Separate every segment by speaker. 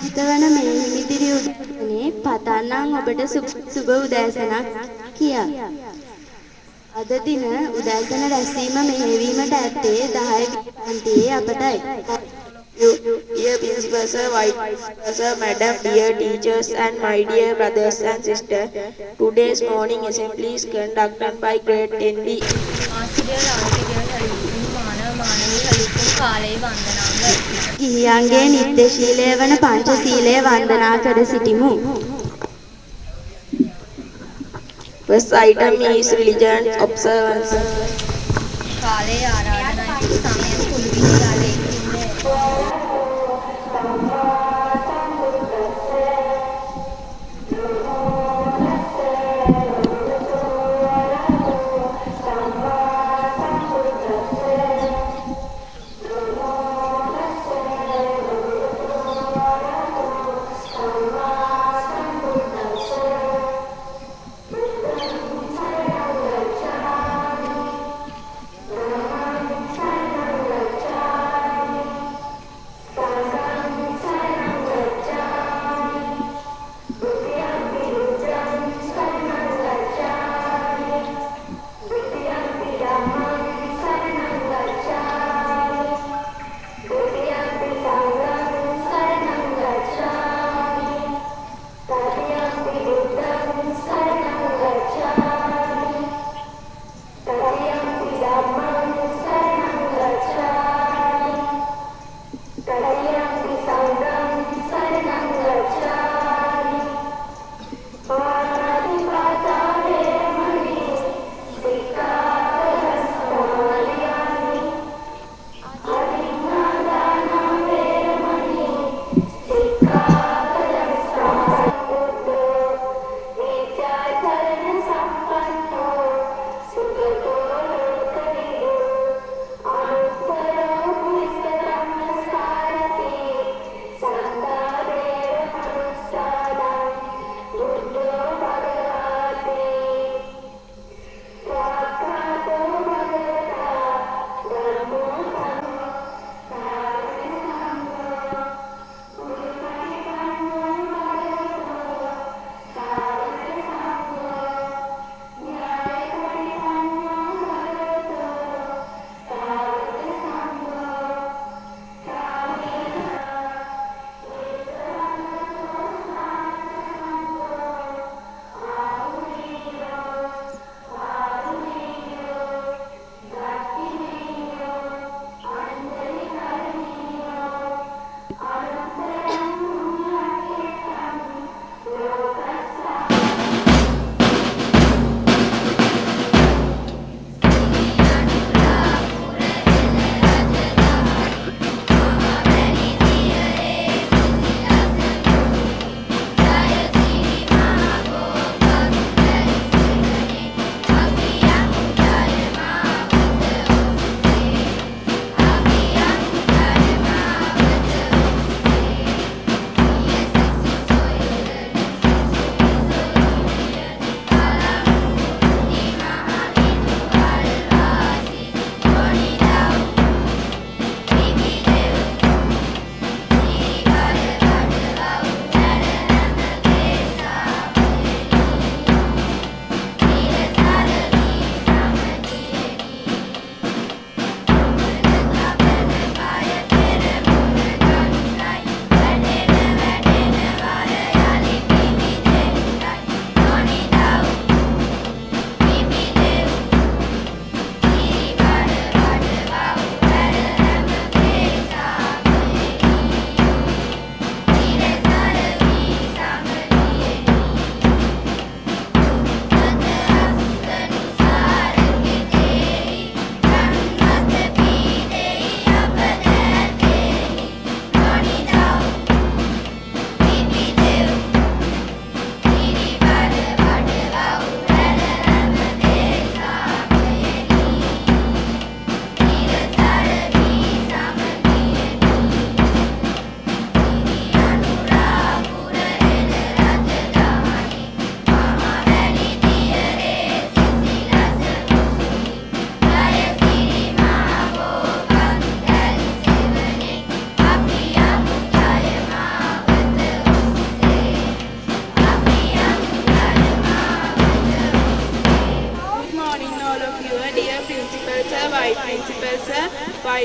Speaker 1: හිතවන මේ හිමිදිරි උදෑසනේ පතන්නම් ඔබට සුබ උදෑසනක් කියා. අද දින උදෑසන රැස්වීම මෙහෙයවීමට ඇත්තේ 10 විද්‍යාන්තියේ අපටයි.
Speaker 2: Dear Principal Sir, Vice Principal Sir, Madam, dear teachers and my dear brothers and sisters, today's morning assembly is conducted by grade 10B.
Speaker 3: ආසිරිය රාජ්‍යගල මානව මානවී කාලයේ වන්දනාව.
Speaker 1: ගිහියන්ගේ නිත්‍යශීලය වන පංචශීලය වන්දනා කර සිටිමු.
Speaker 2: First item is religion observance.
Speaker 3: කාලයේ ආරාධනා සමය කුළු විද්‍යාලයේ ඉන්නේ.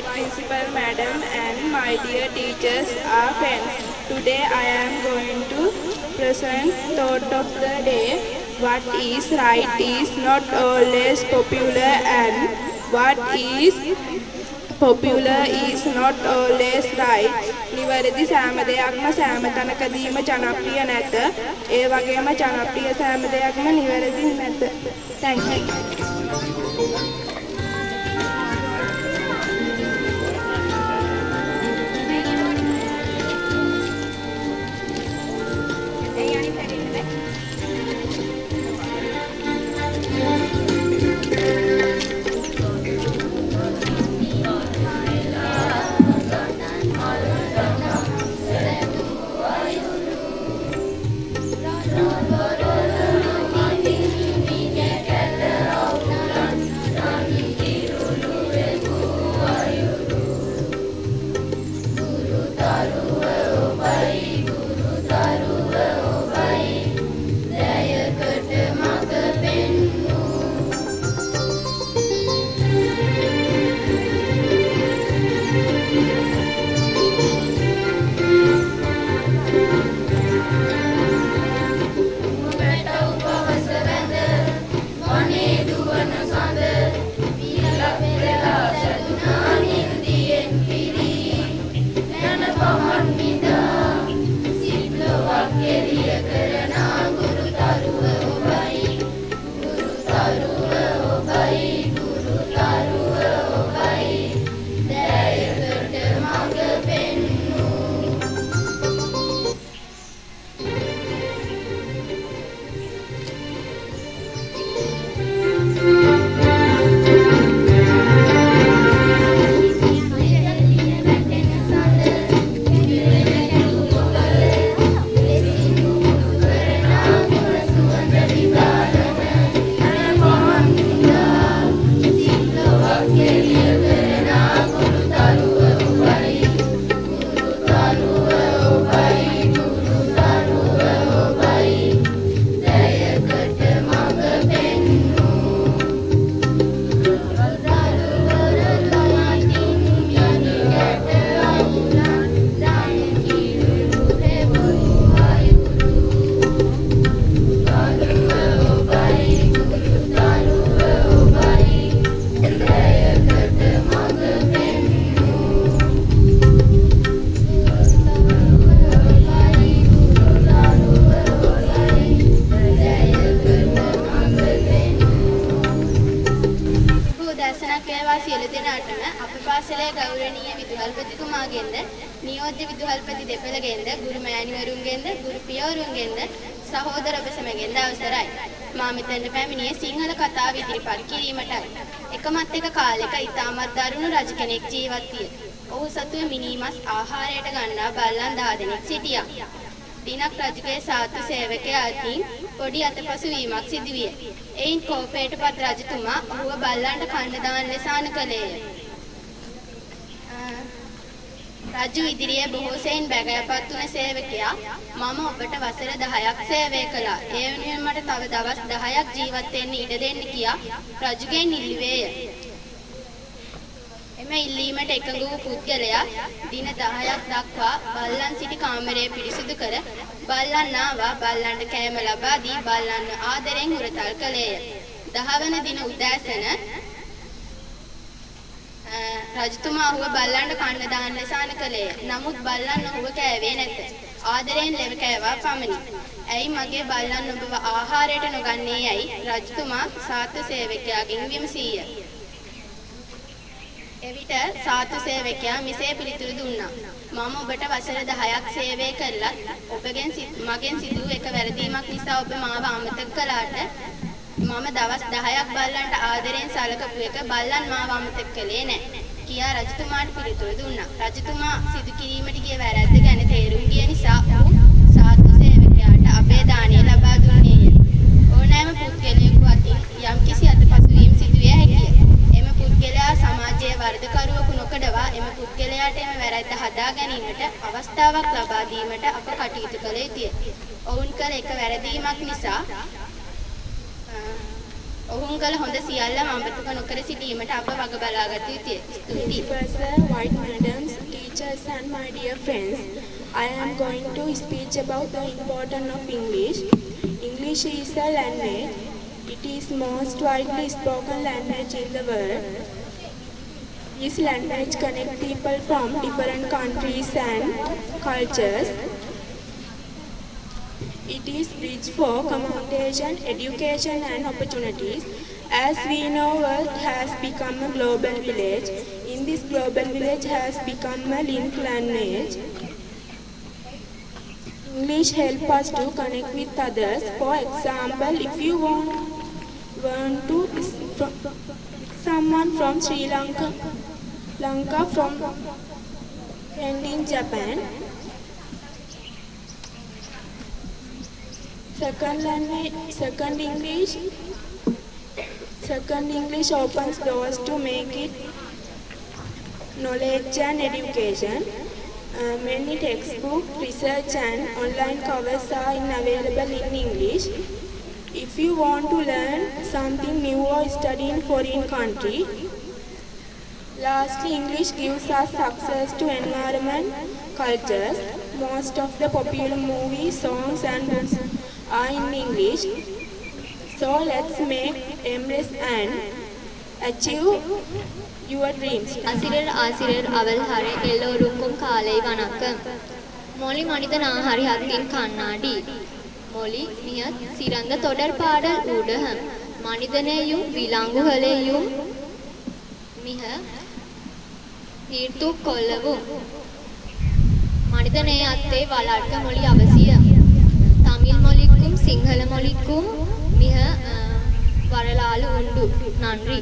Speaker 2: Vice Principal Madam and my dear teachers are friends. Today I am going to present thought of the day. What is right is not always popular and what is popular is not always right. නිවැරදි සෑම දෙයක්ම සෑම තැනකදීම ජනප්‍රිය නැත. ඒ වගේම ජනප්‍රිය සෑම දෙයක්ම නිවැරදි නැත. Thank you.
Speaker 1: එකමත් එක කාලෙක ඉතාමත් දරුණු රජ කෙනෙක් ජීවත් විය. ඔහු සතුව මිනිමස් ආහාරයට ගන්නා බල්ලන් 10 දෙනෙක් සිටියා. දිනක් රජුගේ සාතු සේවකයා අතින් පොඩි අතපසුවීමක් සිදු විය. එයින් කෝපයටපත් රජතුමා ඔහුව බල්ලන්ට කන්න දාන ලෙස අනුකළේය. රජු ඉදිරියේ බොහෝ සෙයින් බැගෑපත් වුණ සේවකයා මම ඔබට වසර 10ක් සේවය කළා. ඒ වෙනුවෙන් මට තව දවස් 10ක් ජීවත් වෙන්න ඉඩ දෙන්න කියා රජුගෙන් ඉල්ලුවේය. එම ඉල්ලීමට එකඟ වූ පුද්ගලයා දින 10ක් දක්වා බල්ලන් සිටි කාමරය පිරිසිදු කර බල්ලන් ආවා බල්ලන්ට කෑම ලබා දී බල්ලන්ව ආදරෙන් උරතල් කළේය. 10 වන දින උදෑසන රජතුමා ඔහුව බල්ලන්ට කන්න දාන්න ලෙස අනුකළේය. නමුත් බල්ලන් ඔහුව කෑවේ නැත. ආදරයෙන් ලෙව කෑවා පමණි. ඇයි මගේ බල්ලන් ඔබව ආහාරයට නොගන්නේ යයි රජතුමා සාතු සේවකයාගෙන් විමසීය. එවිට සාතු සේවකයා මෙසේ පිළිතුරු දුන්නා. මම ඔබට වසර 10ක් සේවය කළත් මගෙන් සිදු එක වැරදීමක් නිසා ඔබ මාව අමතක කළාට මම දවස් 10ක් බල්ලන්ට ආදරෙන් සලකපු එක බල්ලන් මාව අමතක කළේ නැහැ කියා රජතුමාට පිළිතුරු දුන්නා. රජතුමා සිදු කිරීමට ගිය වැරැද්ද ගැන තේරුම් ගිය නිසා ඔහු සාතු සේවකයාට අබේ දාණය ලබා දුන්නේය. ඕනෑම පුද්ගලයෙකු අතින් යම්කිසි අතපසුවීම් සිදුවිය හැකිය. එම පුද්ගලයා සමාජයේ වරදකරුවෙකු නොකඩවා එම පුද්ගලයාට එම වැරැද්ද හදා ගැනීමට අවස්ථාවක් ලබා දීමට අප කටයුතු කළ යුතුය. ඔවුන් කළ එක වැරදීමක් නිසා
Speaker 3: ඔවුන් කළ හොඳ සියල්ල අමතක නොකර සිටීමට අප වග බලාගත යුතුය. ස්තුතියි.
Speaker 2: Professor, white madams, teachers and my dear friends, I am going to speak about the importance of English. English is a language. It is most widely spoken language in the world. This language connects people from different countries and cultures. It is bridge for communication, education and opportunities. As we know, world has become a global village. In this global village has become a linked language. English help us to connect with others. For example, if you want to someone from Sri Lanka from friend in Japan. Second English opens doors to make it knowledge and education. Many textbooks, research and online covers are available in English. If you want to learn something new or study in foreign country. Lastly, English gives us access to environment, cultures. Most of the popular movies, songs and books are in English. So let's make embrace and achieve your dreams.
Speaker 3: ஆசிரியர் அவள் ஹரி எல்லோருக்கும் காலை வணக்கம். மொழி மனிதன் ஆகாரியத்தின் கண்ணாடி. மொழி மிக சிறந்த தொடர்பாடல் ஊடகம். மனிதனையும் விலங்குகளையும் மிக ஈர்த்து கொள்ளவும் மனிதனை அத்தை வளர்க்க மொழி அவசியம். தமிழ் மொழிக்கும் சிங்கள மொழிக்கும் மிக வரலாறு உண்டு. நன்றி.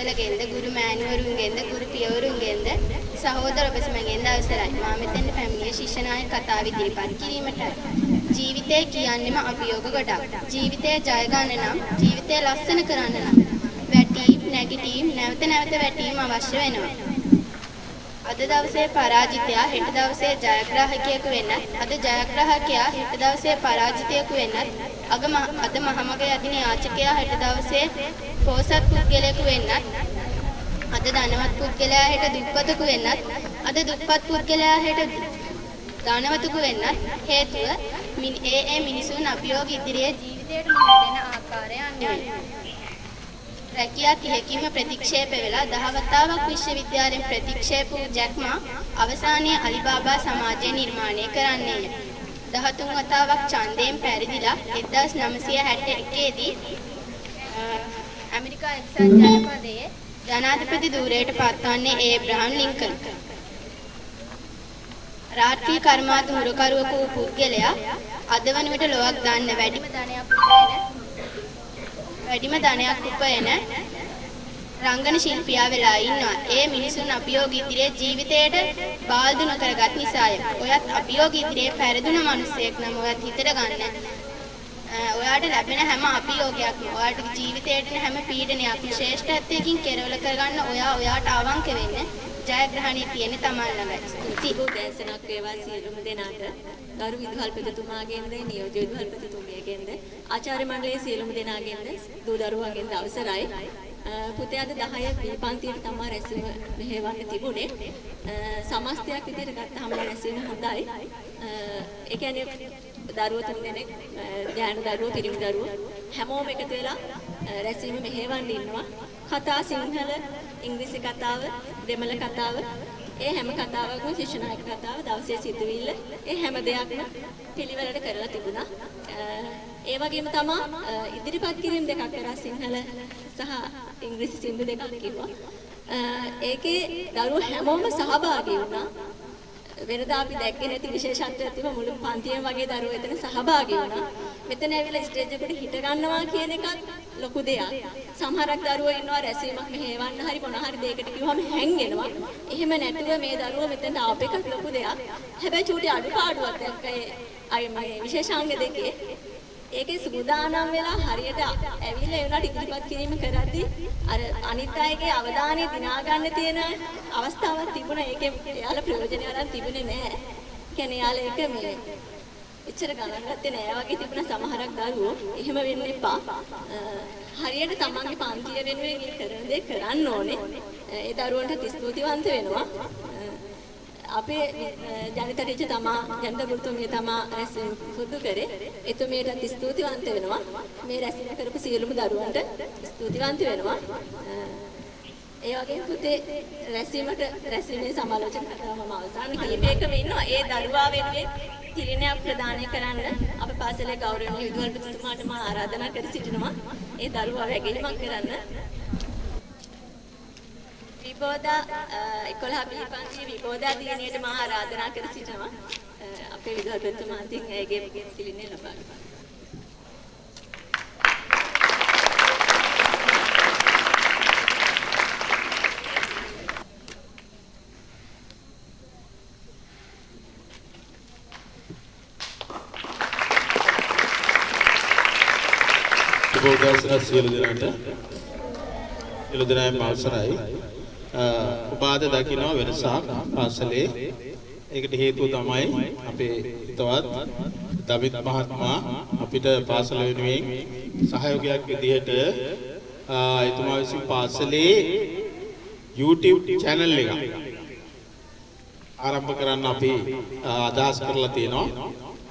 Speaker 4: දෙපළගෙන්ද ගුරු මෑණිවරුන්ගෙන්ද ගුරු පියවරුන්ගෙන්ද සහෝදර ඔබ සමගින්ද අවසරයි. මා මෙතෙන් පැමිණිය ශිෂ්‍ය නායක කතාව ඉදිරිපත් කිරීමටයි. ජීවිතය කියන්නේම අභියෝග ගොඩක්. ජීවිතය ජය ගන්න නම් ජීවිතය ලස්සන කරන්න නම් වැටීම් නැගිටීම් නැවත නැවත වැටීම් අවශ්‍ය වෙනවා. අද දවසේ පරාජිතයා හෙට දවසේ ජයග්‍රාහකයෙකු වෙන්නත් අද ජයග්‍රාහකයා හෙට දවසේ පරාජිතයෙකු වෙන්නත් අද මහමග යදින යාචකයා හෙට දවසේ පෝසත් පුද්ගලයෙකු වෙන්නත් අද ධනවත් පුද්ගලයා හෙට දුප්පතෙකු වෙන්නත් අද දුප්පත් පුද්ගලයා හෙට ධනවතෙකු වෙන්නත් හේතුව ඒ මිනිසුන් අභියෝග ඉදිරියේ ජීවිතයට මුහුණ දෙන ආකාරය අන්‍යයි. රැකියා 30කින්ම ප්‍රතික්ෂේප වෙලා දහවතාවක් විශ්වවිද්‍යාලයෙන් ප්‍රතික්ෂේප වූ ජැක්මා අවසානයේ අලිබාබා සමාජය නිර්මාණය කරන්නේය. 13 වතාවක් ඡන්දයෙන් පැරදිලා 1961 දී ඇමරිකා එක්සත් ජනපදයේ ජනාධිපති ධූරයට පත්වන්නේ ඒබ්‍රහම් ලින්කන්. රාත්‍රී කර්මාන්ත හුරකරුවෙකු වූ පුද්ගලයා අද වන විට ලොවක් දන්න වැඩිම ධනයක් උපයන රංගන ශිල්පියා වෙලා ඉන්නවා. ඒ මිනිසුන් අභියෝග ඉදිරියේ ජීවිතයට බාල්දු නොකරගත් නිසාය. ඔයත් අභියෝග ඉදිරියේ පෙරදුන මිනිසෙක් නම් ඔයත් හිතට ගන්න. ඔයාට ලැබෙන හැම අභියෝගයක්ම ඔයාට ජීවිතයට හැම පීඩනයක්ම ශ්‍රේෂ්ඨත්වයකින් කෙරවල කරගන්න ඔයාට අවංක වෙන්න. ජයග්‍රහණය තියෙන තමන් ළඟයි.
Speaker 5: ස්තුති උදෑසනක් වේවා සියලුම දෙනාට. ගරු විදුහල්පතිතුමාගෙන්ද නියෝජ්‍ය විදුහල්පතිතුමියගෙන්ද ආචාර්ය මණ්ඩලයේ සියලුම දෙනාගෙන්ද දූ දරුවන්ගෙන්ද අවසරයි. පුතේ අද 10 B පන්තියට තමයි රැස්වීම මෙහෙවන්න තිබුණේ. සමස්තයක් විදිහට ගත්තාම රැස්වීම හොඳයි. ඒ කියන්නේ දරුවෝ තුන්දෙනෙක් ධ්‍යාන දරුවෝ පිරිමි දරුවෝ හැමෝම එකතු වෙලා රැස්වීම මෙහෙවන්න ඉන්නවා. කතා සිංහල ඉංග්‍රීසි කතාව දෙමළ කතාව ඒ හැම කතාවකම ශිෂ්‍ය නායක කතාව දවසේ සිදුවිල්ල ඒ හැම දෙයක්ම පිළිවෙලට කරලා තිබුණා. ඒ වගේම තමයි ඉදිරිපත් කිරීම දෙකක් කරා සිංහල සහ ඉංග්‍රීසි සින්දු දෙකක් කිව්වා. ඒකේ දරුවෝ හැමෝම සහභාගී වුණා. වෙනදා අපි දැක්කේ නැති විශේෂත්වයක් තිබ්බ මුළු පන්තියම වගේ දරුවෝ එතන සහභාගී වුණා. මෙතන ඇවිල්ලා ස්ටේජ් එකට හිට ගන්නවා කියන එකත් ලොකු දෙයක්. සමහරක් දරුවෝ ඉන්නවා රැස්වීමක් මෙහෙවන්න හරි මොන හරි දෙයකට කිව්වම හැංගෙනවා. එහෙම නැතුව මේ දරුවෝ මෙතන ආප එකත් ලොකු දෙයක්. හැබැයි චූටි අඩුපාඩුවක් දැක්කේ අය මේ විශේෂාංග දෙකේ. ඒකේ සූදානම් වෙලා හරියට ඇවිල්ලා ඒනට ඉදිරිපත් කිරීම කරද්දී අර අනිත් අයගේ අවධානය දිනා ගන්න තියෙන අවස්ථාවක් තිබුණා. ඒකේ එයාලා ප්‍රයෝජන අරන් තිබුණේ නැහැ. කියන්නේ එයාලා ඒක මේ එච්චර ගණන් ගත්තේ නැහැ වගේ තිබුණ සමහරක් දරුවෝ. එහෙම වෙන්න එපා. හරියට තමන්ගේ පන්තිය වෙනුවෙන් ඒ කරන දේ කරන්න ඕනේ. ඒ දරුවන්ට ස්තුතිවන්ත වෙනවා. අපේ ජනිත ටීචර් තමා ජනිත ගුරුතුමිය තමා රැස්වීම පුරුදු කරේ. එතුමියට ස්තුතිවන්ත වෙනවා. මේ රැස්වීම කරපු සියලුම දරුවන්ට ස්තුතිවන්ත වෙනවා. ඒ වගේම පුතේ රැස්වීමේ සමාලෝචන කතාව මම අවසන් කීපයකම ඉන්නවා. ඒ දරුවා වෙනුවෙන් තිරිනයක් ප්‍රදානය කරන්න අපේ පාසලේ ගෞරවනීය විදුහල්පතිතුමාට මම ආරාධනා කර සිටිනවා. ඒ දරුවා වැගීමක් කරන්න. විබෝධා 11 B පන්තියේ විබෝධා දිනේට මම ආරාධනා කර සිටිනවා. අපේ විදුහල්පතිතුමාගෙන් ඇයගේ තිරිනේ ලබා ගන්න.
Speaker 6: උදෑසන සියලු දෙනාටම අවසරයි. උපාද දකින්න වෙනසක් පාසලේ. ඒකට හේතුව තමයි අපේ හිතවත් දවිත් මහත්මයා අපිට පාසල වෙනුවෙන් සහයෝගයක් විදිහට එතුමා විසින් පාසලේ YouTube channel එක ආරම්භ කරන්න අපි අදහස් කරලා තියෙනවා.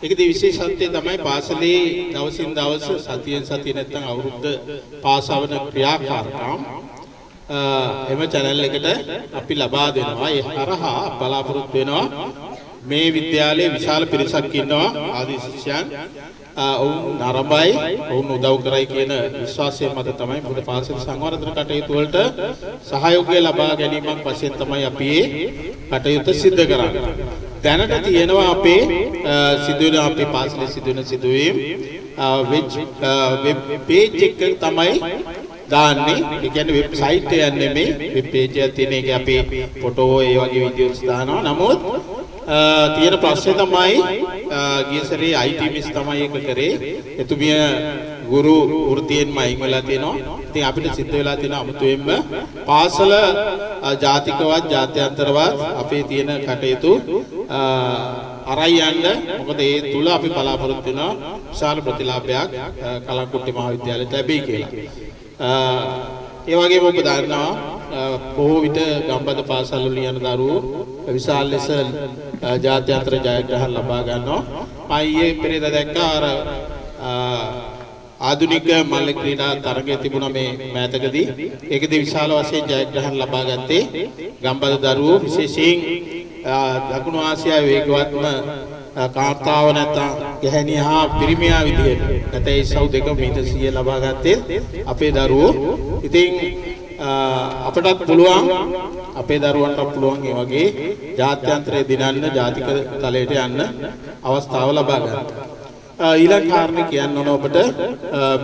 Speaker 6: ඒකදී විශේෂත්වය තමයි පාසලේ දවසින් දවස සතියෙන් සතිය නැත්නම් අවුරුද්ද පාසවන ක්‍රියාකාරකම් එම channel එකට අපි ලබා දෙනවා. ඒ හරහා බලාපොරොත්තු වෙනවා මේ විද්‍යාලයේ විශාල පිරිසක් ඉන්නවා ආදි ශිෂ්‍යයන්. ඔවුන් නරඹයි ඔවුන් උදව් කරයි කියන විශ්වාසය මත තමයි මුද පාසල් සංවර්ධන කටයුතු වලට සහයෝගය ලබා ගැනීමක් වශයෙන් තමයි අපි මේ කටයුතු සිදු කරන්නේ. දැනට තියෙනවා අපේ සිදුවෙන අපේ පාසලේ සිදුවෙන සිදුවීම් වෙබ් පේජ් එක තමයි දාන්නේ. ඒ කියන්නේ වෙබ්සයිට් එක යන්නේ මේ වෙබ් පේජ් එකක් තියෙන එක අපේ ෆොටෝ ඒ වගේ වීඩියෝස් දානවා. නමුත් තියෙන ප්‍රශ්නේ තමයි ගිය සැරේ IT මිස් තමයි ඒක කරේ. එතුමිය ගුරු වෘත්තියෙන්ම අයින් වෙලා තියෙනවා. ඉතින් අපිට සිද්ධ වෙලා තියෙන අමුතුවෙන්ම පාසල ජාතිකවත් ජාත්‍යන්තරවත් අපේ තියෙන කටයුතු අරයි යන්න. මොකද ඒ තුල අපි බලාපොරොත්තු වෙනවා විශාල ප්‍රතිලාභයක් කලංකුට්ටි මහාවිද්‍යාලයට ලැබෙයි කියලා. ඒ වගේම ඔබ දන්නවා බොහෝ විට ගම්බද පාසල් වල යන දරුවෝ විශාල ලෙස ජාත්‍යන්තර ජයග්‍රහණ ලබා ගන්නවා. අයියේ පෙරේද දැක්කා අර ආධුනික මල්ල ක්‍රීඩා තරගය තිබුණා මේ මෑතකදී. ඒකදී විශාල වශයෙන් ජයග්‍රහණ ලබා ගත්තේ ගම්බද දරුවෝ. විශේෂයෙන් දකුණු ආසියාවේ වේගවත්ම කාර්තාව නැත්නම් ගැහණිය හා පිරිමියා විදිහට නැත්නම් ඒ සව් දෙක මීටර් 100 ලබා ගත්තේ අපේ දරුවෝ. ඉතින් අපටත් පුළුවන් අපේ දරුවන්ටත් පුළුවන් මේ වගේ ජාත්‍යන්තරයේ දිනන්න ජාතික තලයට යන්න අවස්ථාව ලබා ගන්න. ඊළඟ කාරණේ කියන්න ඕන ඔබට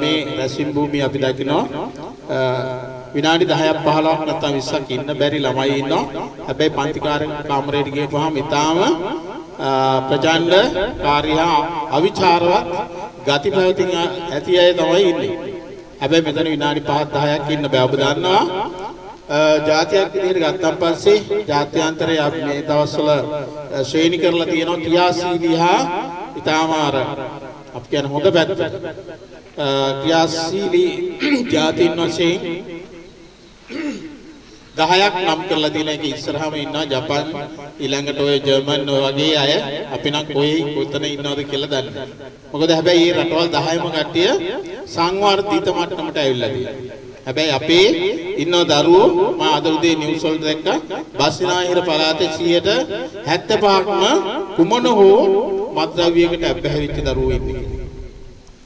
Speaker 6: මේ රැස්වීම භූමිය අපි දකිනවා විනාඩි 10ක් 15ක් නැත්නම් 20ක් ඉන්න බැරි ළමයි ඉන්නවා. හැබැයි පන්ති කාමරයට ගියපුවාම ඊටාම ප්‍රචණ්ඩ කාර්යහා අවිචාරවත් ගති පැවතින ඇති අය තමයි ඉන්නේ. හැබැයි මෙතන විනාඩි 5ක් 10ක් ඉන්න බෑ. ඔබ දන්නවා ජාතියක් විදිහට ගත්තන් පස්සේ ජාත්‍යන්තරය අපි මේ දවස්වල ශ්‍රේණි කරලා තියෙනවා ක්‍රියාශීලී හා ඊටාම අර අපි කියන හොඳ පැත්ත. ක්‍රියාශීලී ජාතීන් වශයෙන් 10ක් නම් කරලා තියෙන එක ඉස්සරහම ඉන්නවා ජපාන් ඊළඟට ඔය ජර්මන් ඔය වගේ අය අපි නම් කොතන ඉන්නවද කියලා දන්නේ නැහැ. මොකද හැබැයි මේ රටවල් 10ම කට්ටිය සංවර්ධිත මට්ටමට ඇවිල්ලා තියෙනවා. හැබැයි අපේ ඉන්න දරුවෝ මම අද උදේ නිවුස් වල දැක්කා බස්නාහිර පළාතේ 75%ක්ම කුමන හෝ මත්ද්‍රව්‍යයකට අබ්බැහි වෙච්ච දරුවෝ ඉන්නේ.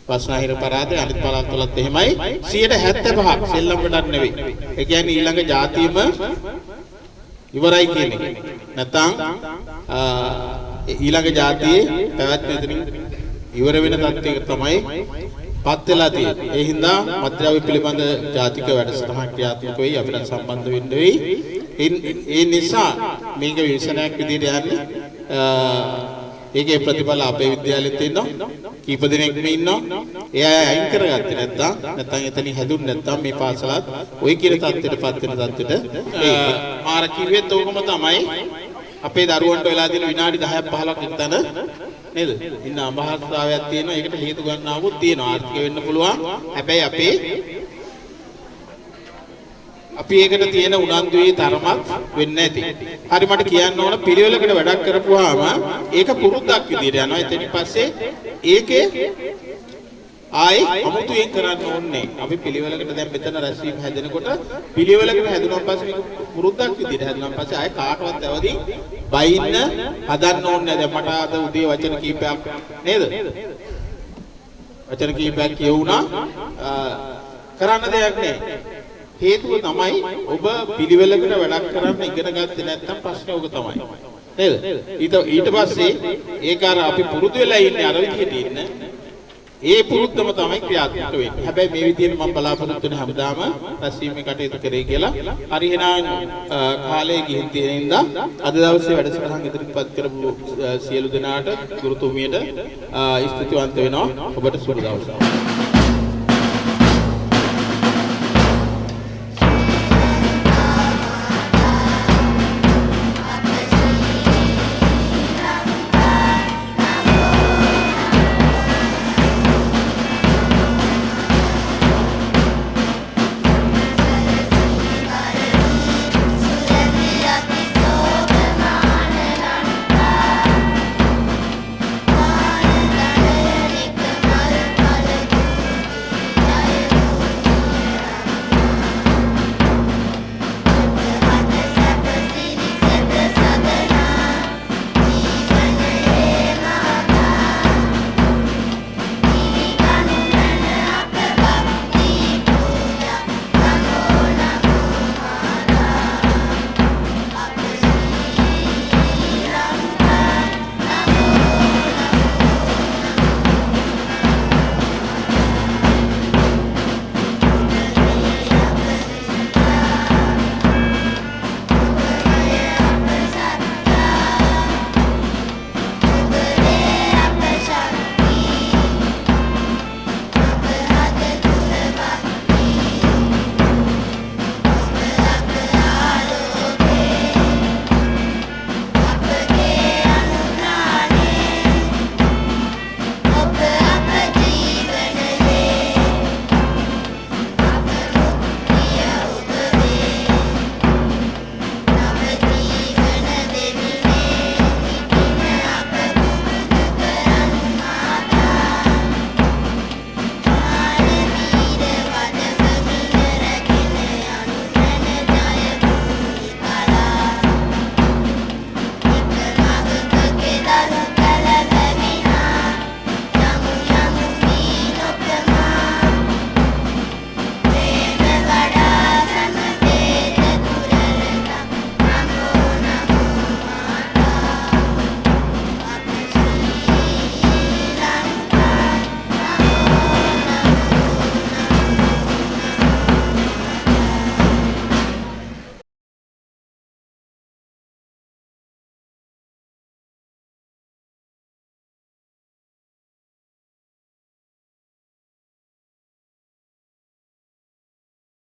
Speaker 6: බස්නාහිර පළාතේ අනිත් පළාත් වලත් එහෙමයි 75%ක් සෙල්ලම් වැඩක් නෙවෙයි. ඒ කියන්නේ ඊළඟ ජාතියම ඉවරයි කියන එක. නැත්තම් ඊළඟ ජාතියේ පැවැත්ම එතනින් ඉවර වෙන තත්ත්වයක තමයි පත් වෙලා තියෙන්නේ. ඒ හින්දා මත්ද්‍රව්‍ය පිළිබඳ ජාතික වැඩසටහන් ක්‍රියාත්මක වෙයි අපිට සම්බන්ධ වෙන්න වෙයි. ඒ නිසා මේක විශ්ලේෂණයක් විදිහට යන්නේ ඒකේ ප්‍රතිඵල අපේ විද්‍යාලෙත් තියෙනවා. කීප දෙනෙක්ම ඉන්නවා. ඒ අය අයින් කරගත්තේ නැත්තම් එතනින් හැදුන්නේ නැත්තම් මේ පාසලත් ওই කියන තත්ත්වයටපත් වෙන තත්ත්වෙට මාර කිව්වෙත් ඕකම තමයි. අපේ දරුවන්ට වෙලා තියෙන විනාඩි 10ක් 15ක් ඉතන නේද? ඉන්න අභාගතාවයක් තියෙනවා. ඒකට හේතු ගන්නවකුත් තියෙනවා. ආර්ථික වෙන්න පුළුවන්. හැබැයි අපි ඒකට තියෙන උනන්දුවේ තරමක් වෙන්නේ නැති. හරි මට කියන්න ඕන පිළිවෙලකට වැඩක් කරපුවාම ඒක පුරුද්දක් විදියට යනවා. එතනින් පස්සේ ඒකේ ආයේ අමුතුවෙන් කරන්න ඕනේ. අපි පිළිවෙලකට දැන් මෙතන රැස්වීම හැදෙනකොට පිළිවෙලකට හැදුනන් පස්සේ මේක පුරුද්දක් විදියට හැදුනන් පස්සේ ආයේ කාටවත් ඇවදී බයින්න හදන්න ඕනේ නැහැ. දැන් මට අද උදේ වචන කීපයක් නේද? වචන කීපයක් කියවුණා. කරන්න දෙයක් නැහැ. හේතුව තමයි ඔබ පිළිවෙලකට වැඩක් කරන්න ඉගෙන ගත්තේ නැත්නම් ප්‍රශ්නේ ඔක තමයි. නේද? ඊට පස්සේ ඒක අර අපි පුරුදු වෙලා ඉන්නේ අර විදිහට ඉන්න. ඒ පුරුද්දම තමයි ක්‍රියාත්මක වෙන්නේ. හැබැයි මේ විදිහට මම බලාපොරොත්තු වෙන හැමදාම රැස්වීමේ කටයුතු කරේ කියලා. හරි එහෙනම් කාලේ ගිහින් තියෙන ඉඳා අද දවසේ වැඩසටහන් ඉදිරිපත් කරපු සියලු දෙනාට ගුරුතුමියට ස්තුතිවන්ත වෙනවා. ඔබට සුබ දවසක්.